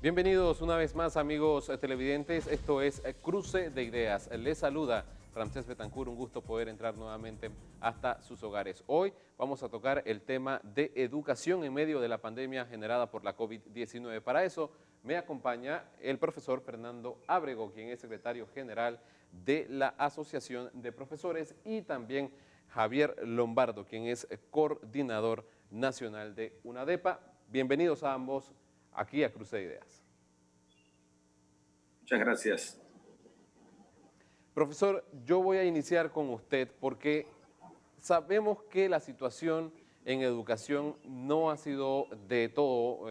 Bienvenidos una vez más, amigos televidentes. Esto es Cruce de Ideas. Les saluda Ramsés Betancur. Un gusto poder entrar nuevamente hasta sus hogares. Hoy vamos a tocar el tema de educación en medio de la pandemia generada por la COVID-19. Para eso me acompaña el profesor Fernando Ábrego, quien es secretario general de la Asociación de Profesores, y también Javier Lombardo, quien es coordinador nacional de UNADEPA. Bienvenidos a ambos aquí a Cruce de Ideas. Muchas gracias. Profesor, yo voy a iniciar con usted porque sabemos que la situación en educación no ha sido de todo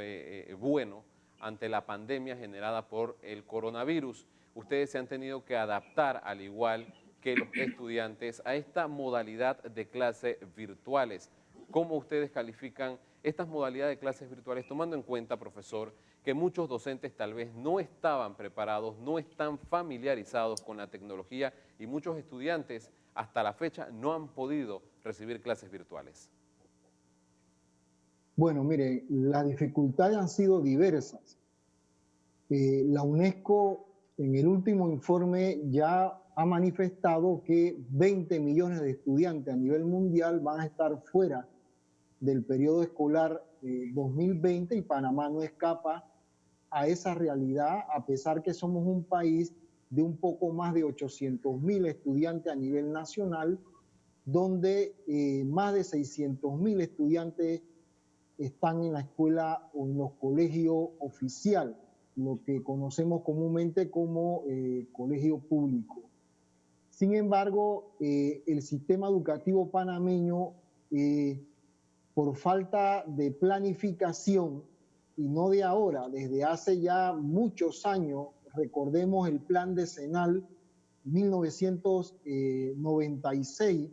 bueno ante la pandemia generada por el coronavirus. Ustedes se han tenido que adaptar, al igual que los estudiantes, a esta modalidad de clases virtuales. ¿Cómo ustedes califican estas modalidades de clases virtuales, tomando en cuenta, profesor, que muchos docentes tal vez no estaban preparados, no están familiarizados con la tecnología y muchos estudiantes hasta la fecha no han podido recibir clases virtuales? Bueno, mire, las dificultades han sido diversas. La UNESCO en el último informe ya ha manifestado que 20 millones de estudiantes a nivel mundial van a estar fuera del periodo escolar 2020 y Panamá no escapa a esa realidad, a pesar que somos un país de un poco más de 800.000 estudiantes a nivel nacional, donde más de 600.000 estudiantes están en la escuela o en los colegios oficial, lo que conocemos comúnmente como colegio público. Sin embargo, el sistema educativo panameño, por falta de planificación, y no de ahora, desde hace ya muchos años, recordemos el plan decenal 1996,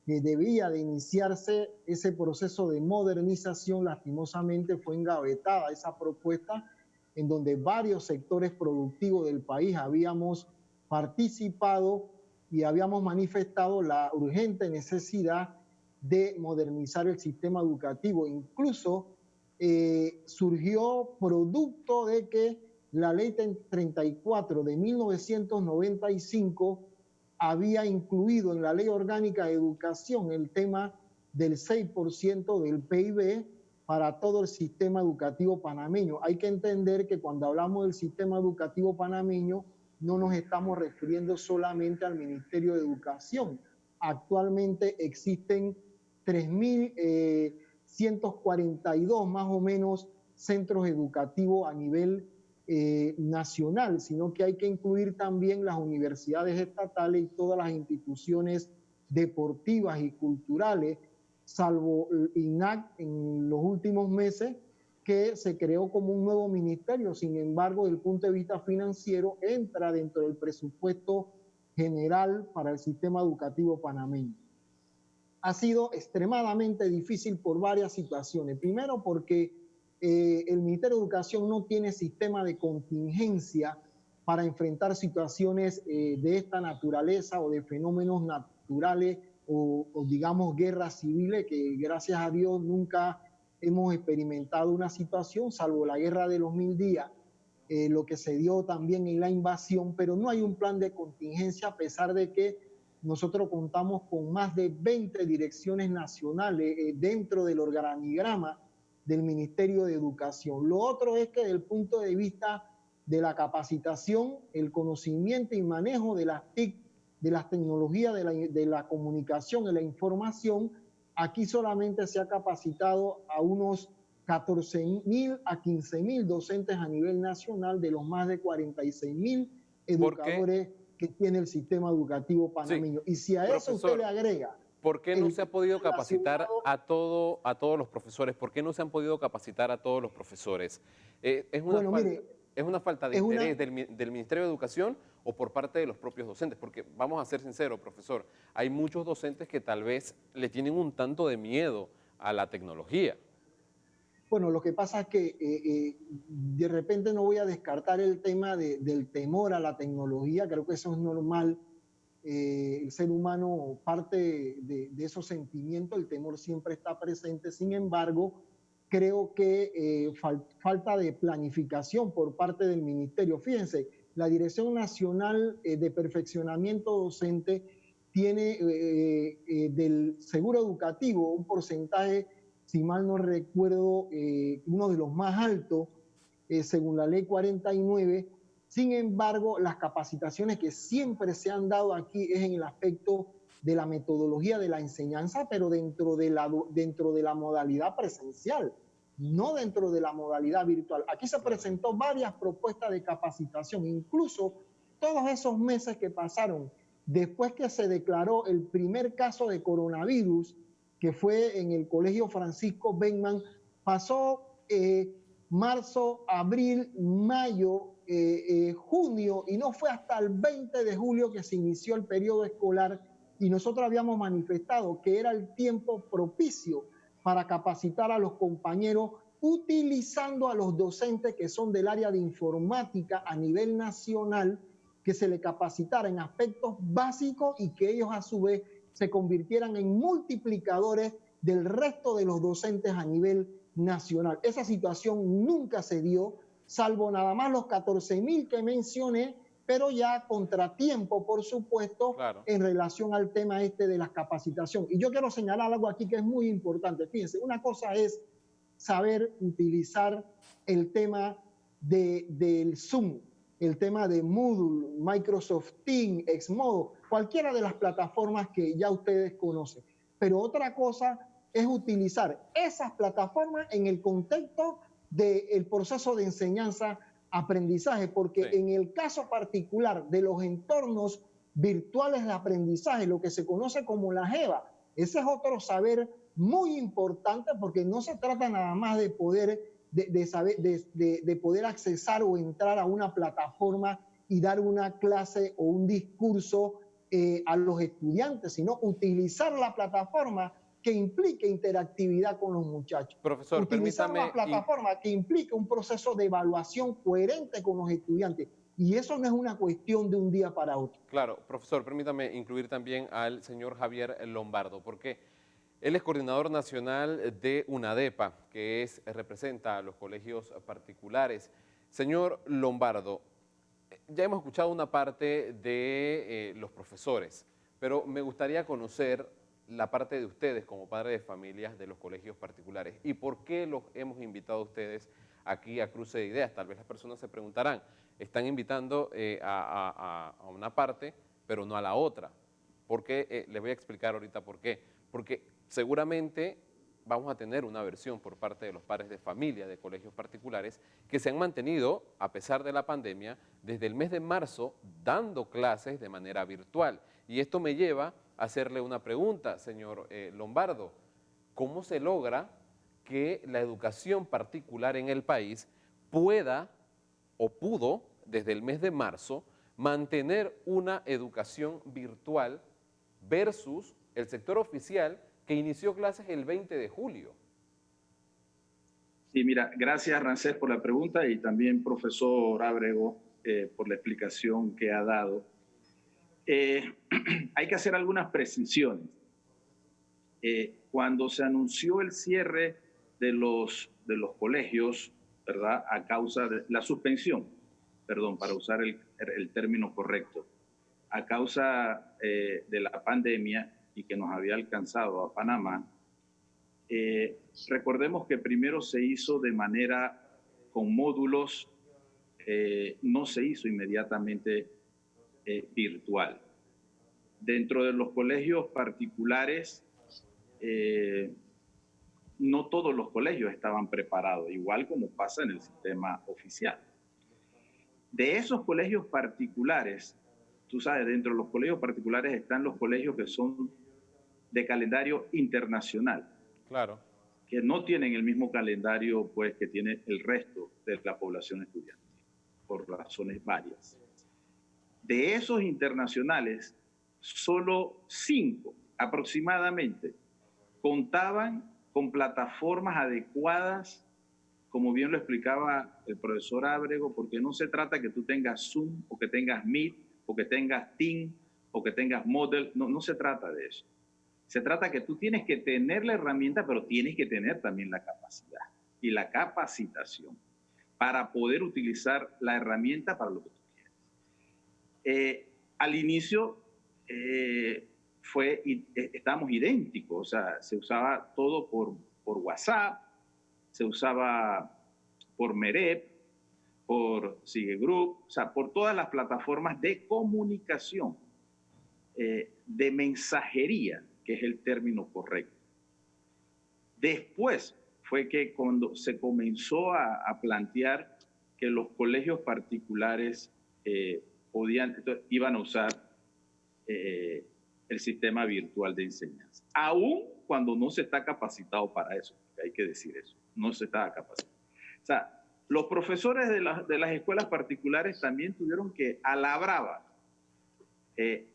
que debía de iniciarse ese proceso de modernización. Lastimosamente fue engavetada esa propuesta, en donde varios sectores productivos del país habíamos participado y habíamos manifestado la urgente necesidad de modernizar el sistema educativo. Incluso surgió producto de que la ley 34 de 1995 había incluido en la Ley Orgánica de Educación el tema del 6% del PIB para todo el sistema educativo panameño. Hay que entender que cuando hablamos del sistema educativo panameño no nos estamos refiriendo solamente al Ministerio de Educación. Actualmente existen 3.142 más o menos centros educativos a nivel nacional, sino que hay que incluir también las universidades estatales y todas las instituciones deportivas y culturales, salvo INAC en los últimos meses, que se creó como un nuevo ministerio. Sin embargo, desde el punto de vista financiero, entra dentro del presupuesto general para el sistema educativo panameño. Ha sido extremadamente difícil por varias situaciones. Primero, porque el Ministerio de Educación no tiene sistema de contingencia para enfrentar situaciones de esta naturaleza o de fenómenos naturales o digamos guerras civiles, que gracias a Dios nunca hemos experimentado una situación, salvo la guerra de los 1000 días, lo que se dio también en la invasión, pero no hay un plan de contingencia, a pesar de que nosotros contamos con más de 20 direcciones nacionales dentro del organigrama del Ministerio de Educación. Lo otro es que desde el punto de vista de la capacitación, el conocimiento y manejo de las TIC, de las tecnologías de la comunicación y la información, aquí solamente se ha capacitado a unos 14.000 a 15.000 docentes a nivel nacional de los más de 46.000 educadores que tiene el sistema educativo panameño. Sí, y si a eso usted le agrega... ¿Por qué no se ha podido capacitar a todos los profesores? ¿Por qué no se han podido capacitar a todos los profesores? ¿Es una falta de interés del Ministerio de Educación o por parte de los propios docentes? Porque vamos a ser sinceros, profesor, hay muchos docentes que tal vez le tienen un tanto de miedo a la tecnología. Bueno, lo que pasa es que de repente no voy a descartar el tema del temor a la tecnología. Creo que eso es normal. El ser humano parte de esos sentimientos, el temor siempre está presente. Sin embargo, creo que falta de planificación por parte del ministerio. Fíjense, la Dirección Nacional de Perfeccionamiento Docente tiene del seguro educativo un porcentaje, si mal no recuerdo, uno de los más altos, según la ley 49. Sin embargo, las capacitaciones que siempre se han dado aquí es en el aspecto de la metodología de la enseñanza, pero dentro de la modalidad presencial, no dentro de la modalidad virtual. Aquí se presentó varias propuestas de capacitación, incluso todos esos meses que pasaron después que se declaró el primer caso de coronavirus, que fue en el Colegio Francisco Beckman, pasó marzo, abril, mayo, junio, y no fue hasta el 20 de julio que se inició el periodo escolar, y nosotros habíamos manifestado que era el tiempo propicio para capacitar a los compañeros, utilizando a los docentes que son del área de informática a nivel nacional, que se le capacitara en aspectos básicos y que ellos a su vez se convirtieran en multiplicadores del resto de los docentes a nivel nacional. Esa situación nunca se dio, salvo nada más los 14.000 que mencioné, pero ya contratiempo, por supuesto, claro, en relación al tema de la capacitación. Y yo quiero señalar algo aquí que es muy importante. Fíjense, una cosa es saber utilizar el tema del Zoom, el tema de Moodle, Microsoft Teams, Xmodo, cualquiera de las plataformas que ya ustedes conocen. Pero otra cosa es utilizar esas plataformas en el contexto del proceso de enseñanza-aprendizaje, porque sí, en el caso particular de los entornos virtuales de aprendizaje, lo que se conoce como la JEVA, ese es otro saber muy importante, porque no se trata nada más de poder, de poder accesar o entrar a una plataforma y dar una clase o un discurso a los estudiantes, sino utilizar la plataforma que implique interactividad con los muchachos. Profesor, utilizar la plataforma que implique un proceso de evaluación coherente con los estudiantes. Y eso no es una cuestión de un día para otro. Claro, profesor, permítame incluir también al señor Javier Lombardo, porque él es coordinador nacional de UNADEPA, que representa a los colegios particulares. Señor Lombardo, ya hemos escuchado una parte de los profesores, pero me gustaría conocer la parte de ustedes como padres de familias de los colegios particulares y por qué los hemos invitado a ustedes aquí a Cruce de Ideas. Tal vez las personas se preguntarán, están invitando a una parte, pero no a la otra. ¿Por qué? Les voy a explicar ahorita por qué. Porque seguramente vamos a tener una versión por parte de los padres de familia de colegios particulares que se han mantenido, a pesar de la pandemia, desde el mes de marzo dando clases de manera virtual. Y esto me lleva a hacerle una pregunta, señor Lombardo. ¿Cómo se logra que la educación particular en el país pueda o pudo, desde el mes de marzo, mantener una educación virtual versus el sector oficial que inició clases el 20 de julio? Sí, mira, gracias Rancés por la pregunta y también profesor Ábrego por la explicación que ha dado. Hay que hacer algunas precisiones. Cuando se anunció el cierre de los colegios, ¿verdad? A causa de la suspensión, perdón, para usar el término correcto, a causa de la pandemia y que nos había alcanzado a Panamá, recordemos que primero se hizo de manera con módulos, no se hizo inmediatamente virtual. Dentro de los colegios particulares, no todos los colegios estaban preparados, igual como pasa en el sistema oficial. De esos colegios particulares, tú sabes, dentro de los colegios particulares están los colegios que son de calendario internacional. Claro. Que no tienen el mismo calendario pues, que tiene el resto de la población estudiantil, por razones varias. De esos internacionales, solo 5 aproximadamente contaban con plataformas adecuadas, como bien lo explicaba el profesor Ábrego, porque no se trata que tú tengas Zoom, o que tengas Meet, o que tengas Teams, o que tengas Moodle, no se trata de eso. Se trata que tú tienes que tener la herramienta, pero tienes que tener también la capacidad. y la capacitación para poder utilizar la herramienta para lo que tú quieres. Al inicio estábamos idénticos, o sea, se usaba todo por WhatsApp, se usaba por Merep, por Sigue Group, o sea, por todas las plataformas de comunicación, de mensajería, que es el término correcto. Después fue que cuando se comenzó a plantear que los colegios particulares iban a usar el sistema virtual de enseñanza, aún cuando no se está capacitado para eso, hay que decir eso, no se estaba capacitado. O sea, los profesores de las escuelas particulares también tuvieron que, a la brava,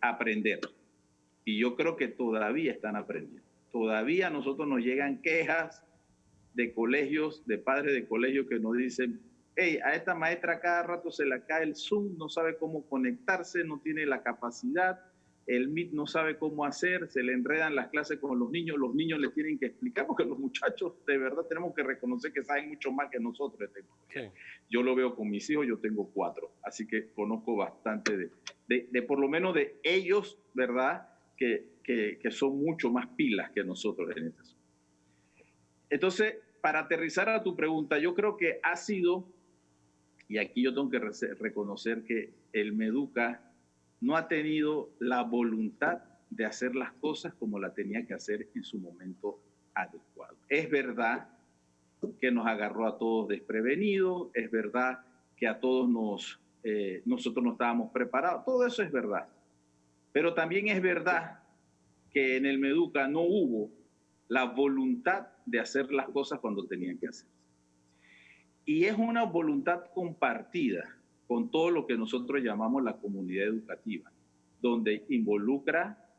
aprender. Y yo creo que todavía están aprendiendo. Todavía a nosotros nos llegan quejas de colegios, de padres de colegios que nos dicen, hey, a esta maestra cada rato se le cae el Zoom, no sabe cómo conectarse, no tiene la capacidad, el Meet no sabe cómo hacer, se le enredan las clases con los niños le tienen que explicar, porque los muchachos de verdad tenemos que reconocer que saben mucho más que nosotros de tecnología. Sí. Yo lo veo con mis hijos, yo tengo 4, así que conozco bastante de por lo menos de ellos, ¿verdad?, que son mucho más pilas que nosotros en este asunto. Entonces, para aterrizar a tu pregunta, yo creo que ha sido, y aquí yo tengo que reconocer que el Meduca no ha tenido la voluntad de hacer las cosas como la tenía que hacer en su momento adecuado. Es verdad que nos agarró a todos desprevenidos, es verdad que a todos nosotros no estábamos preparados, todo eso es verdad. Pero también es verdad que en el Meduca no hubo la voluntad de hacer las cosas cuando tenían que hacerse. Y es una voluntad compartida con todo lo que nosotros llamamos la comunidad educativa, donde involucra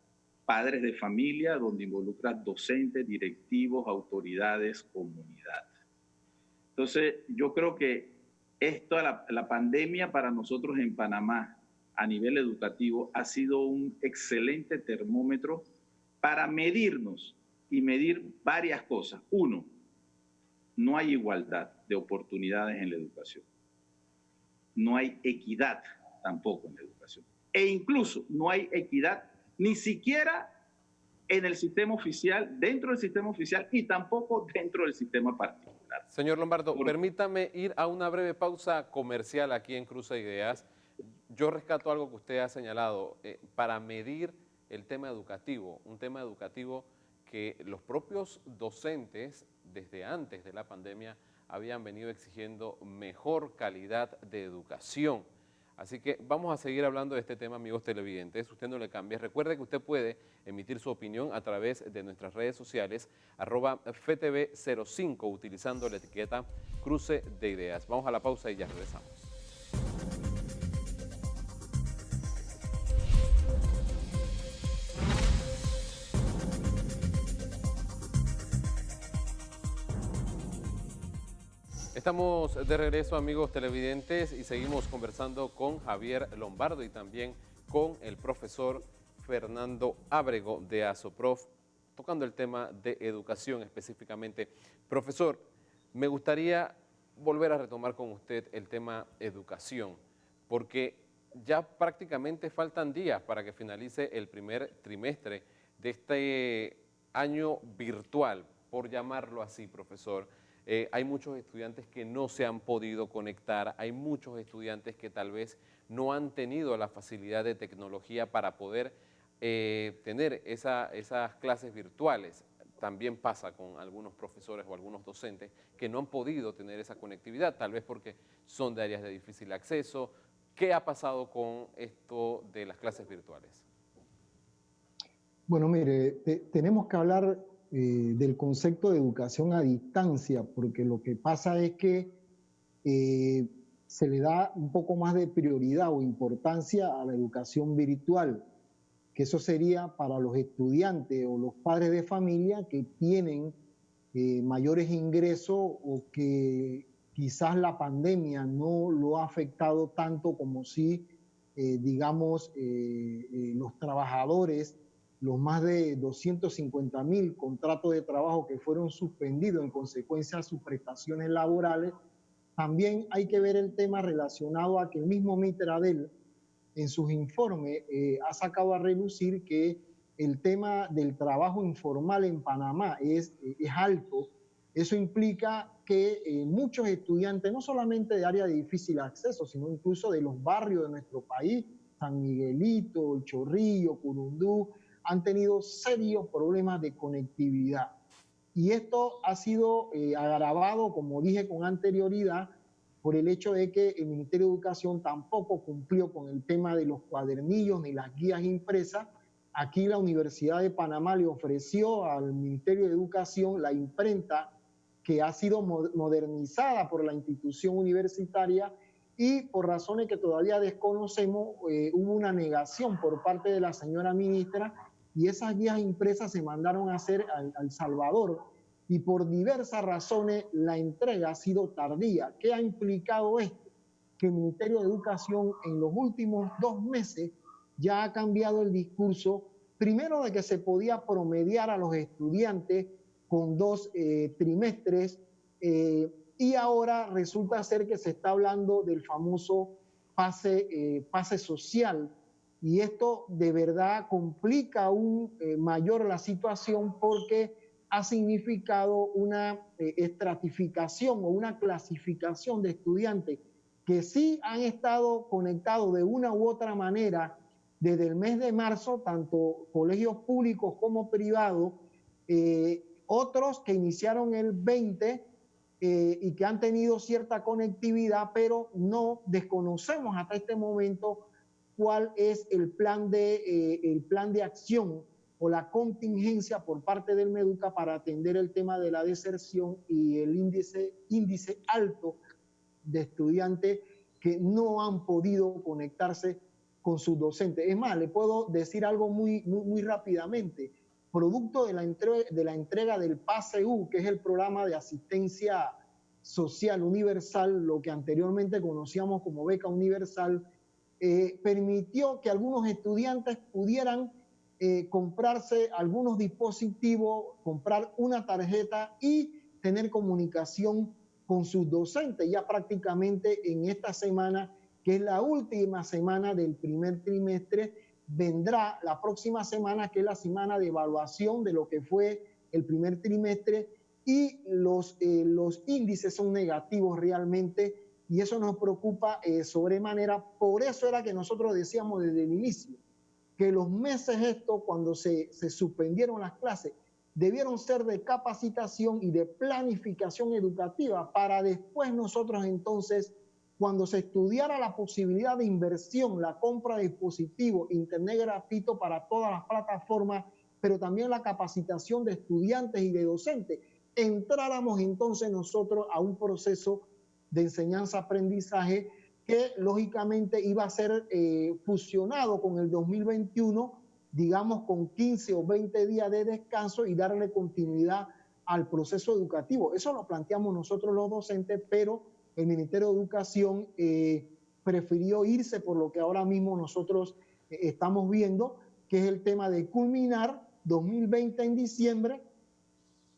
padres de familia, donde involucra docentes, directivos, autoridades, comunidad. Entonces, yo creo que la pandemia para nosotros en Panamá, a nivel educativo, ha sido un excelente termómetro para medirnos y medir varias cosas. Uno, no hay igualdad de oportunidades en la educación. No hay equidad tampoco en la educación. E incluso no hay equidad ni siquiera en el sistema oficial, dentro del sistema oficial y tampoco dentro del sistema particular. Señor Lombardo, permítame ir a una breve pausa comercial aquí en Cruce de Ideas. Yo rescato algo que usted ha señalado, para medir el tema educativo, un tema educativo que los propios docentes desde antes de la pandemia habían venido exigiendo mejor calidad de educación. Así que vamos a seguir hablando de este tema, amigos televidentes. Usted no le cambie. Recuerde que usted puede emitir su opinión a través de nuestras redes sociales, @FTV05, utilizando la etiqueta Cruce de Ideas. Vamos a la pausa y ya regresamos. Estamos de regreso, amigos televidentes, y seguimos conversando con Javier Lombardo y también con el profesor Fernando Ábrego de ASOPROF, tocando el tema de educación específicamente. Profesor, me gustaría volver a retomar con usted el tema educación, porque ya prácticamente faltan días para que finalice el primer trimestre de este año virtual, por llamarlo así, profesor. Hay muchos estudiantes que no se han podido conectar, hay muchos estudiantes que tal vez no han tenido la facilidad de tecnología para poder tener esas clases virtuales. También pasa con algunos profesores o algunos docentes que no han podido tener esa conectividad, tal vez porque son de áreas de difícil acceso. ¿Qué ha pasado con esto de las clases virtuales? Bueno, mire, tenemos que hablar del concepto de educación a distancia, porque lo que pasa es que se le da un poco más de prioridad o importancia a la educación virtual, que eso sería para los estudiantes o los padres de familia que tienen mayores ingresos o que quizás la pandemia no lo ha afectado tanto como si, digamos, los trabajadores los más de 250.000 contratos de trabajo que fueron suspendidos en consecuencia de sus prestaciones laborales, también hay que ver el tema relacionado a que el mismo Mitradel en sus informes ha sacado a relucir que el tema del trabajo informal en Panamá es alto. Eso implica que muchos estudiantes, no solamente de áreas de difícil acceso, sino incluso de los barrios de nuestro país, San Miguelito, El Chorrillo, Curundú, han tenido serios problemas de conectividad. Y esto ha sido agravado, como dije con anterioridad, por el hecho de que el Ministerio de Educación tampoco cumplió con el tema de los cuadernillos ni las guías impresas. Aquí la Universidad de Panamá le ofreció al Ministerio de Educación la imprenta que ha sido modernizada por la institución universitaria y por razones que todavía desconocemos, hubo una negación por parte de la señora ministra y esas guías impresas se mandaron a hacer al Salvador y por diversas razones la entrega ha sido tardía. ¿Qué ha implicado esto? Que el Ministerio de Educación en los últimos 2 meses ya ha cambiado el discurso, primero de que se podía promediar a los estudiantes con 2 trimestres y ahora resulta ser que se está hablando del famoso pase social. Y esto de verdad complica aún mayor la situación porque ha significado una estratificación o una clasificación de estudiantes que sí han estado conectados de una u otra manera desde el mes de marzo, tanto colegios públicos como privados, otros que iniciaron el 20 y que han tenido cierta conectividad, pero no desconocemos hasta este momento cuál es el plan de acción o la contingencia por parte del MEDUCA para atender el tema de la deserción y el índice alto de estudiantes que no han podido conectarse con sus docentes. Es más, le puedo decir algo muy rápidamente. Producto de la entrega del PASEU, que es el programa de asistencia social universal, lo que anteriormente conocíamos como beca universal, permitió que algunos estudiantes pudieran comprarse algunos dispositivos, comprar una tarjeta y tener comunicación con sus docentes. Ya prácticamente en esta semana, que es la última semana del primer trimestre, vendrá la próxima semana, que es la semana de evaluación de lo que fue el primer trimestre, y los índices son negativos realmente, y eso nos preocupa sobremanera. Por eso era que nosotros decíamos desde el inicio que los meses estos, cuando se suspendieron las clases, debieron ser de capacitación y de planificación educativa para después nosotros entonces, cuando se estudiara la posibilidad de inversión, la compra de dispositivos, internet gratuito para todas las plataformas, pero también la capacitación de estudiantes y de docentes, entráramos entonces nosotros a un proceso de enseñanza-aprendizaje que lógicamente iba a ser fusionado con el 2021, digamos con 15 o 20 días de descanso y darle continuidad al proceso educativo. Eso lo planteamos nosotros los docentes, pero el Ministerio de Educación prefirió irse por lo que ahora mismo nosotros estamos viendo, que es el tema de culminar 2020 en diciembre,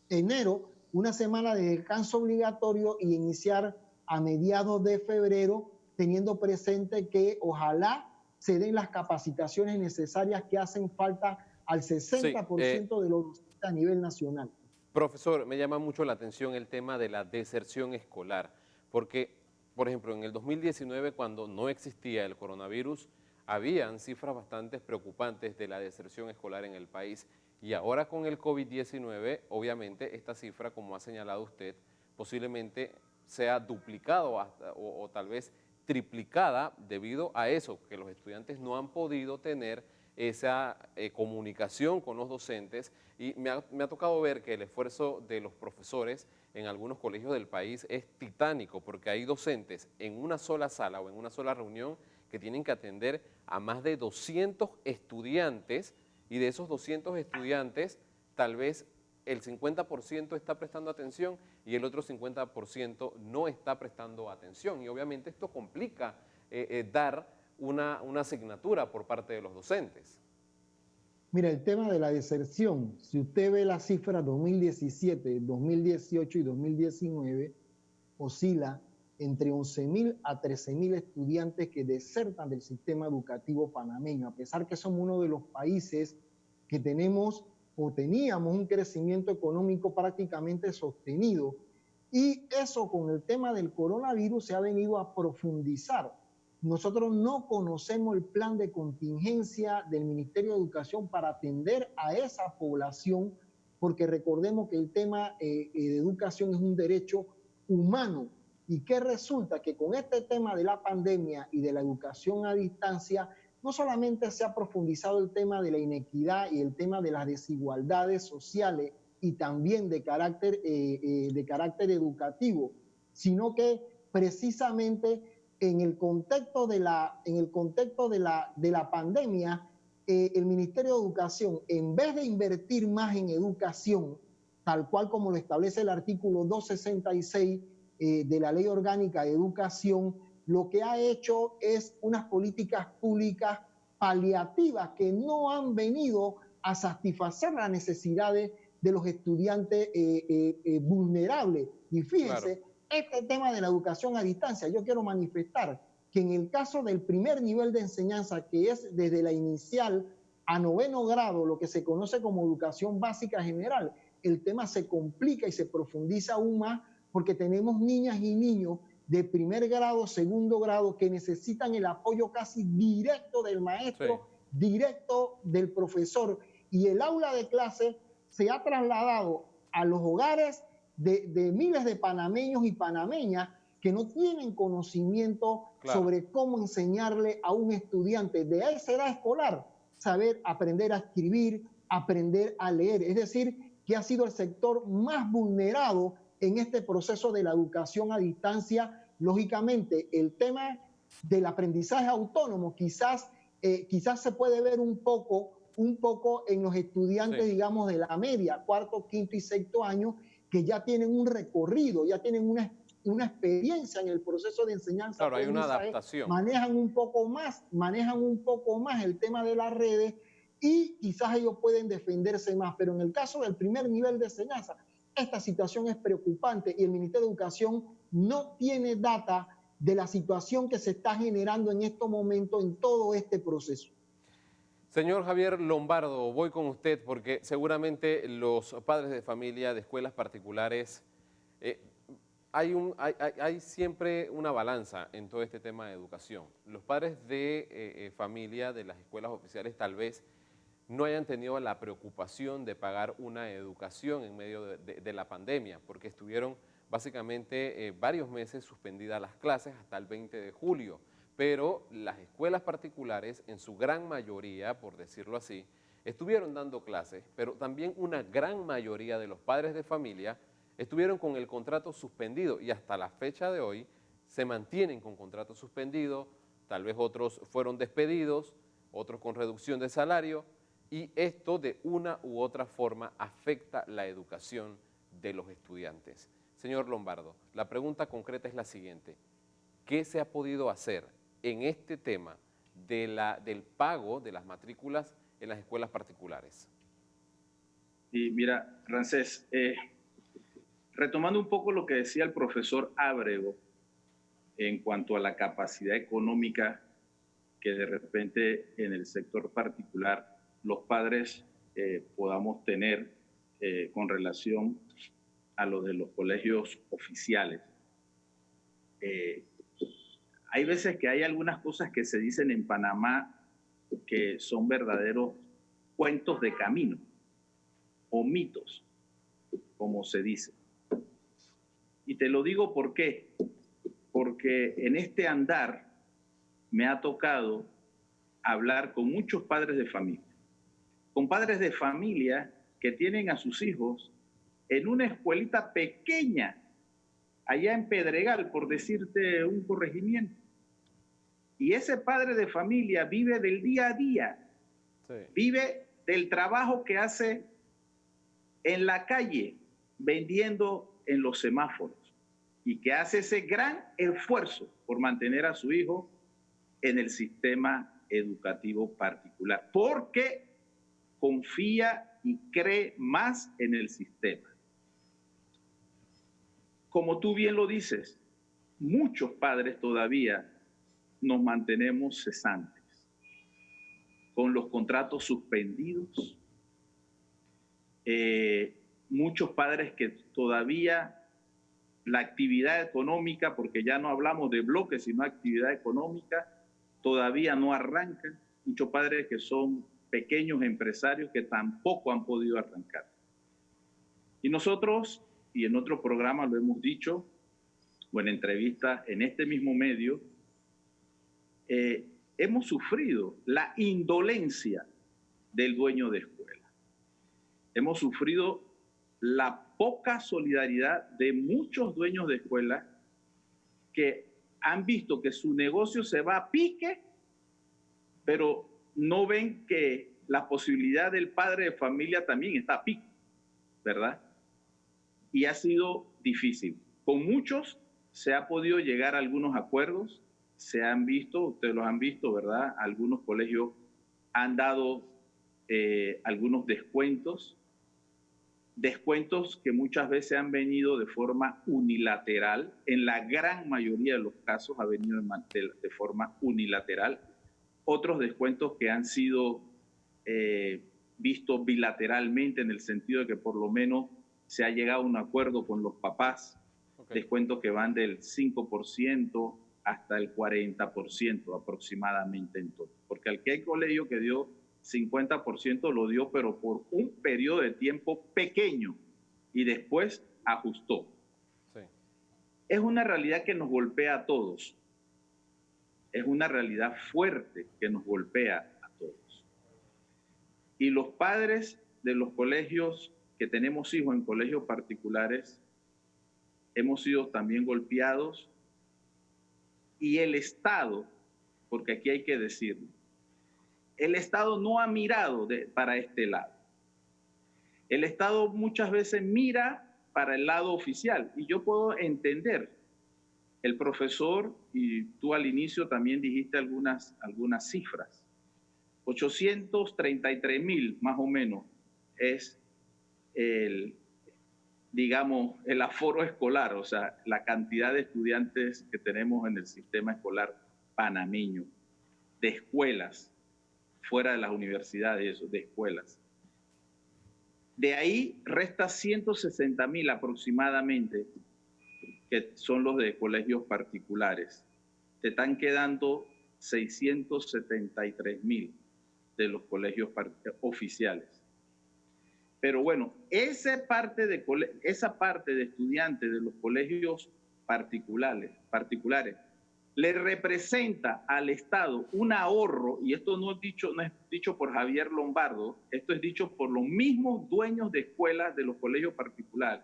enero, una semana de descanso obligatorio y iniciar a mediados de febrero, teniendo presente que ojalá se den las capacitaciones necesarias que hacen falta al 60% de los docentes a nivel nacional. Profesor, me llama mucho la atención el tema de la deserción escolar, porque, por ejemplo, en el 2019, cuando no existía el coronavirus, habían cifras bastante preocupantes de la deserción escolar en el país, y ahora con el COVID-19, obviamente, esta cifra, como ha señalado usted, posiblemente sea duplicado o tal vez triplicada debido a eso, que los estudiantes no han podido tener esa comunicación con los docentes, y me ha tocado ver que el esfuerzo de los profesores en algunos colegios del país es titánico, porque hay docentes en una sola sala o en una sola reunión que tienen que atender a más de 200 estudiantes, y de esos 200 estudiantes tal vez el 50% está prestando atención y el otro 50% no está prestando atención, y obviamente esto complica dar una asignatura por parte de los docentes. Mira, el tema de la deserción, si usted ve las cifras 2017, 2018 y 2019, oscila entre 11.000 a 13.000 estudiantes que desertan del sistema educativo panameño, a pesar que somos uno de los países que tenemos o teníamos un crecimiento económico prácticamente sostenido. Y eso con el tema del coronavirus se ha venido a profundizar. Nosotros no conocemos el plan de contingencia del Ministerio de Educación para atender a esa población, porque recordemos que el tema de educación es un derecho humano. ¿Y qué resulta? Que con este tema de la pandemia y de la educación a distancia, no solamente se ha profundizado el tema de la inequidad y el tema de las desigualdades sociales y también de carácter educativo, sino que precisamente en el contexto de la pandemia, el Ministerio de Educación, en vez de invertir más en educación, tal cual como lo establece el artículo 266 de la Ley Orgánica de Educación, lo que ha hecho es unas políticas públicas paliativas que no han venido a satisfacer las necesidades de los estudiantes vulnerables. Y fíjense, claro, este tema de la educación a distancia, yo quiero manifestar que en el caso del primer nivel de enseñanza, que es desde la inicial a 9º grado, lo que se conoce como educación básica general, el tema se complica y se profundiza aún más porque tenemos niñas y niños de primer grado, segundo grado, que necesitan el apoyo casi directo del maestro, sí, directo del profesor. Y el aula de clase se ha trasladado a los hogares de miles de panameños y panameñas que no tienen conocimiento, claro, sobre cómo enseñarle a un estudiante de esa edad escolar saber aprender a escribir, aprender a leer. Es decir, que ha sido el sector más vulnerado en este proceso de la educación a distancia. Lógicamente, el tema del aprendizaje autónomo quizás se puede ver un poco en los estudiantes, sí, digamos, de la media, cuarto, quinto y sexto año, que ya tienen un recorrido, ya tienen una experiencia en el proceso de enseñanza. Claro, hay una adaptación. Manejan un poco más el tema de las redes y quizás ellos pueden defenderse más. Pero en el caso del primer nivel de enseñanza, esta situación es preocupante y el Ministerio de Educación no tiene data de la situación que se está generando en estos momentos en todo este proceso. Señor Javier Lombardo, voy con usted porque seguramente los padres de familia de escuelas particulares, hay siempre una balanza en todo este tema de educación. Los padres de familia de las escuelas oficiales tal vez no hayan tenido la preocupación de pagar una educación en medio de la pandemia, porque estuvieron básicamente varios meses suspendidas las clases hasta el 20 de julio. Pero las escuelas particulares, en su gran mayoría, por decirlo así, estuvieron dando clases, pero también una gran mayoría de los padres de familia estuvieron con el contrato suspendido y hasta la fecha de hoy se mantienen con contrato suspendido, tal vez otros fueron despedidos, otros con reducción de salario, y esto de una u otra forma afecta la educación de los estudiantes. Señor Lombardo, la pregunta concreta es la siguiente: ¿qué se ha podido hacer en este tema del pago de las matrículas en las escuelas particulares? Y mira, Rancés, retomando un poco lo que decía el profesor Ábrego en cuanto a la capacidad económica que de repente en el sector particular los padres podamos tener con relación a los de los colegios oficiales. Hay veces que hay algunas cosas que se dicen en Panamá que son verdaderos cuentos de camino o mitos, como se dice. Y te lo digo ¿por qué? Porque en este andar me ha tocado hablar con muchos padres de familia, con padres de familia que tienen a sus hijos en una escuelita pequeña, allá en Pedregal, por decirte un corregimiento. Y ese padre de familia vive del día a día, sí, vive del trabajo que hace en la calle, vendiendo en los semáforos, y que hace ese gran esfuerzo por mantener a su hijo en el sistema educativo particular. Porque confía y cree más en el sistema. Como tú bien lo dices, muchos padres todavía nos mantenemos cesantes, con los contratos suspendidos, muchos padres que todavía la actividad económica, porque ya no hablamos de bloques, sino actividad económica, todavía no arrancan, muchos padres que son pequeños empresarios que tampoco han podido arrancar. Y nosotros, y en otro programa lo hemos dicho, o en entrevistas en este mismo medio, hemos sufrido la indolencia del dueño de escuela. Hemos sufrido la poca solidaridad de muchos dueños de escuela que han visto que su negocio se va a pique, pero no ven que la posibilidad del padre de familia también está a pique, ¿verdad? Y ha sido difícil. Con muchos se ha podido llegar a algunos acuerdos, se han visto, ustedes los han visto, ¿verdad? Algunos colegios han dado algunos descuentos que muchas veces han venido de forma unilateral. En la gran mayoría de los casos ha venido de forma unilateral. Otros descuentos que han sido vistos bilateralmente, en el sentido de que por lo menos se ha llegado a un acuerdo con los papás, descuentos que van del 5% hasta el 40% aproximadamente en todo. Porque al que hay colegio que dio 50% lo dio, pero por un periodo de tiempo pequeño y después ajustó. Sí. Es una realidad que nos golpea a todos. Es una realidad fuerte que nos golpea a todos. Y los padres de los colegios que tenemos hijos en colegios particulares hemos sido también golpeados, y el Estado, porque aquí hay que decirlo, el Estado no ha mirado para este lado. El Estado muchas veces mira para el lado oficial, y yo puedo entender. El profesor, y tú al inicio también dijiste algunas cifras, 833,000 más o menos es el aforo escolar, o sea, la cantidad de estudiantes que tenemos en el sistema escolar panameño, de escuelas, fuera de las universidades, de escuelas. De ahí resta 160,000 aproximadamente, que son los de colegios particulares. Te están quedando 673,000 de los colegios oficiales. Pero bueno, esa parte de estudiantes de los colegios particulares le representa al Estado un ahorro, y esto no es dicho por Javier Lombardo, esto es dicho por los mismos dueños de escuelas de los colegios particulares.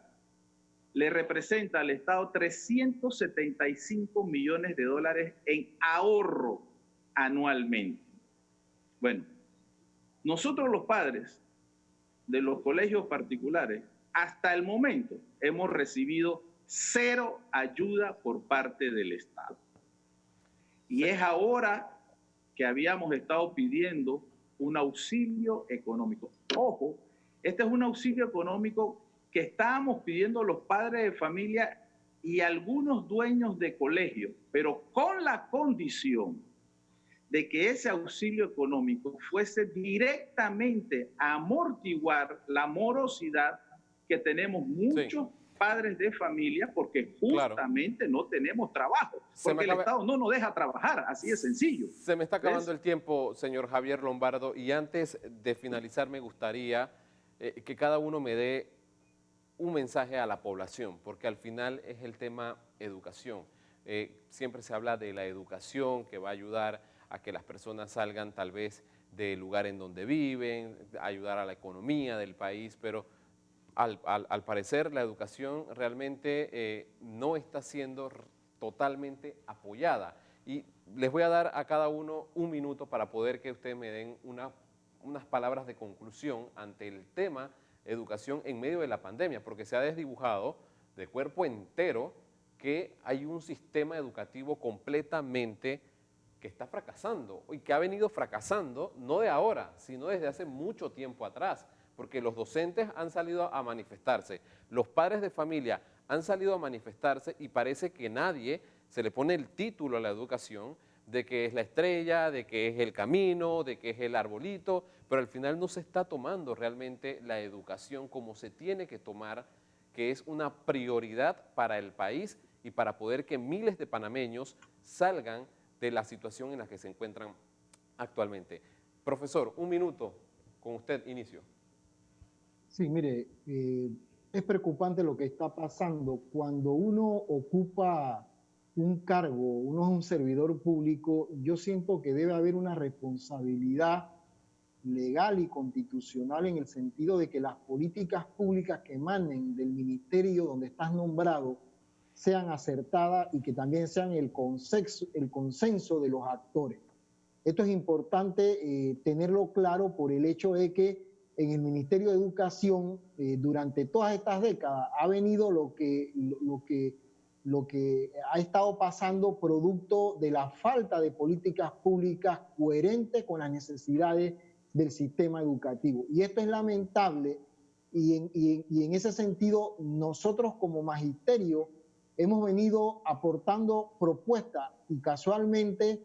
Le representa al Estado 375 millones de dólares en ahorro anualmente. Bueno, nosotros los padres de los colegios particulares, hasta el momento hemos recibido 0 ayuda por parte del Estado. Y es ahora que habíamos estado pidiendo un auxilio económico. Ojo, este es un auxilio económico que estábamos pidiendo los padres de familia y algunos dueños de colegios, pero con la condición de que ese auxilio económico fuese directamente a amortiguar la morosidad que tenemos muchos padres de familia, porque justamente no tenemos trabajo, porque el Estado no nos deja trabajar, así de sencillo. Se me está acabando el tiempo, señor Javier Lombardo, y antes de finalizar me gustaría que cada uno me dé un mensaje a la población, porque al final es el tema educación. Siempre se habla de la educación que va a ayudar a que las personas salgan tal vez del lugar en donde viven, ayudar a la economía del país, pero al parecer la educación realmente no está siendo totalmente apoyada. Y les voy a dar a cada uno un minuto para poder que ustedes me den unas palabras de conclusión ante el tema educación en medio de la pandemia, porque se ha desdibujado de cuerpo entero que hay un sistema educativo completamente que está fracasando y que ha venido fracasando no de ahora, sino desde hace mucho tiempo atrás, porque los docentes han salido a manifestarse, los padres de familia han salido a manifestarse y parece que nadie se le pone el título a la educación de que es la estrella, de que es el camino, de que es el arbolito, pero al final no se está tomando realmente la educación como se tiene que tomar, que es una prioridad para el país y para poder que miles de panameños salgan de la situación en la que se encuentran actualmente. Profesor, un minuto, con usted inicio. Sí, mire, es preocupante lo que está pasando. Cuando uno ocupa un cargo, uno es un servidor público, yo siento que debe haber una responsabilidad legal y constitucional en el sentido de que las políticas públicas que emanen del ministerio donde estás nombrado sean acertadas y que también sean el consenso de los actores. Esto es importante tenerlo claro por el hecho de que en el Ministerio de Educación durante todas estas décadas ha venido lo que ha estado pasando producto de la falta de políticas públicas coherentes con las necesidades del sistema educativo. Y esto es lamentable y en ese sentido nosotros como magisterio hemos venido aportando propuestas y casualmente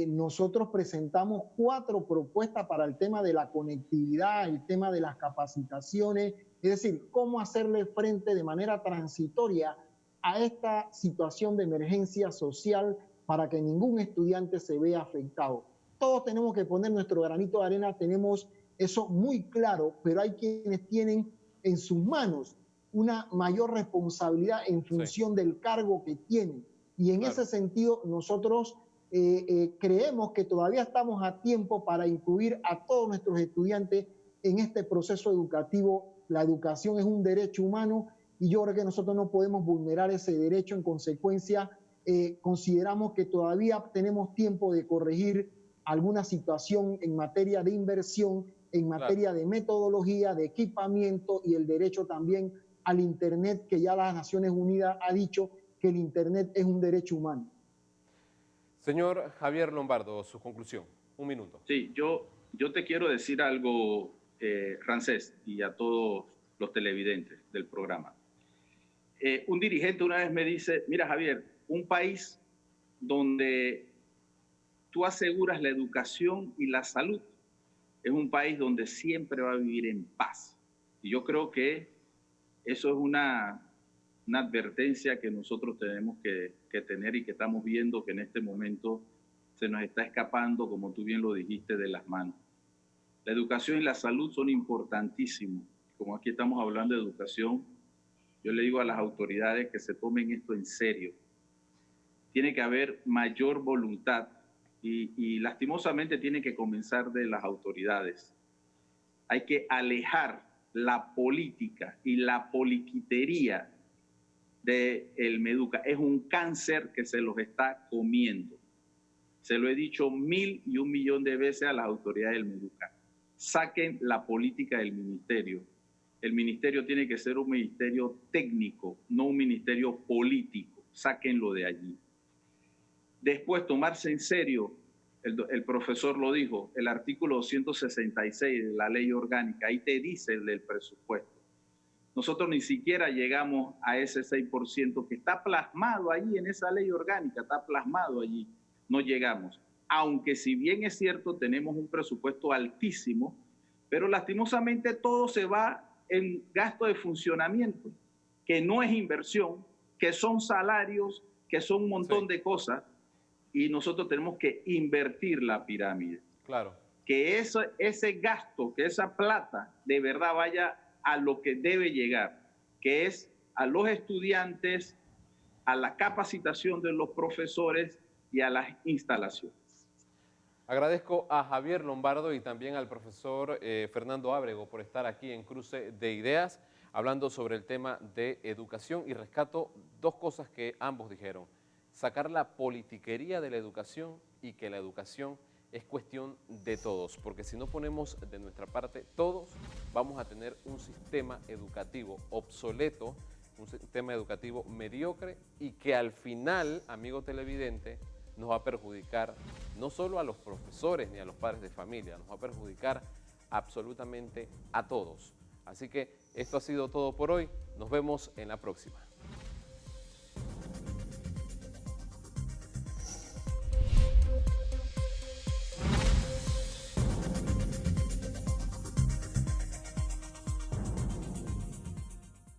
nosotros presentamos 4 propuestas para el tema de la conectividad, el tema de las capacitaciones, es decir, cómo hacerle frente de manera transitoria a esta situación de emergencia social para que ningún estudiante se vea afectado. Todos tenemos que poner nuestro granito de arena, tenemos eso muy claro, pero hay quienes tienen en sus manos una mayor responsabilidad en función del cargo que tienen. Y en ese sentido nosotros creemos que todavía estamos a tiempo para incluir a todos nuestros estudiantes en este proceso educativo. La educación es un derecho humano y yo creo que nosotros no podemos vulnerar ese derecho. En consecuencia, consideramos que todavía tenemos tiempo de corregir alguna situación en materia de inversión, en materia de metodología, de equipamiento y el derecho también al Internet, que ya las Naciones Unidas ha dicho que el Internet es un derecho humano. Señor Javier Lombardo, su conclusión. Un minuto. Sí, yo te quiero decir algo, Ramsés, y a todos los televidentes del programa. Un dirigente una vez me dice, mira Javier, un país donde tú aseguras la educación y la salud es un país donde siempre va a vivir en paz. Y yo creo que eso es una advertencia que nosotros tenemos que tener y que estamos viendo que en este momento se nos está escapando, como tú bien lo dijiste, de las manos. La educación y la salud son importantísimos. Como aquí estamos hablando de educación, yo le digo a las autoridades que se tomen esto en serio. Tiene que haber mayor voluntad y lastimosamente tiene que comenzar de las autoridades. Hay que alejar la política y la politiquería del Meduca. Es un cáncer que se los está comiendo. Se lo he dicho 1000 y 1 millón de veces a las autoridades del Meduca. Saquen la política del ministerio. El ministerio tiene que ser un ministerio técnico, no un ministerio político. Sáquenlo de allí. Después, tomarse en serio, el profesor lo dijo, el artículo 266 de la ley orgánica, ahí te dice el del presupuesto. Nosotros ni siquiera llegamos a ese 6% que está plasmado allí en esa ley orgánica, está plasmado allí. No llegamos. Aunque si bien es cierto, tenemos un presupuesto altísimo, pero lastimosamente todo se va en gasto de funcionamiento, que no es inversión, que son salarios, que son un montón de cosas, y nosotros tenemos que invertir la pirámide. Claro. Que ese gasto, que esa plata de verdad vaya a lo que debe llegar, que es a los estudiantes, a la capacitación de los profesores y a las instalaciones. Agradezco a Javier Lombardo y también al profesor Fernando Ábrego por estar aquí en Cruce de Ideas, hablando sobre el tema de educación, y rescato 2 cosas que ambos dijeron. Sacar la politiquería de la educación y que la educación es cuestión de todos, porque si no ponemos de nuestra parte todos, vamos a tener un sistema educativo obsoleto, un sistema educativo mediocre y que al final, amigo televidente, nos va a perjudicar no solo a los profesores ni a los padres de familia, nos va a perjudicar absolutamente a todos. Así que esto ha sido todo por hoy. Nos vemos en la próxima.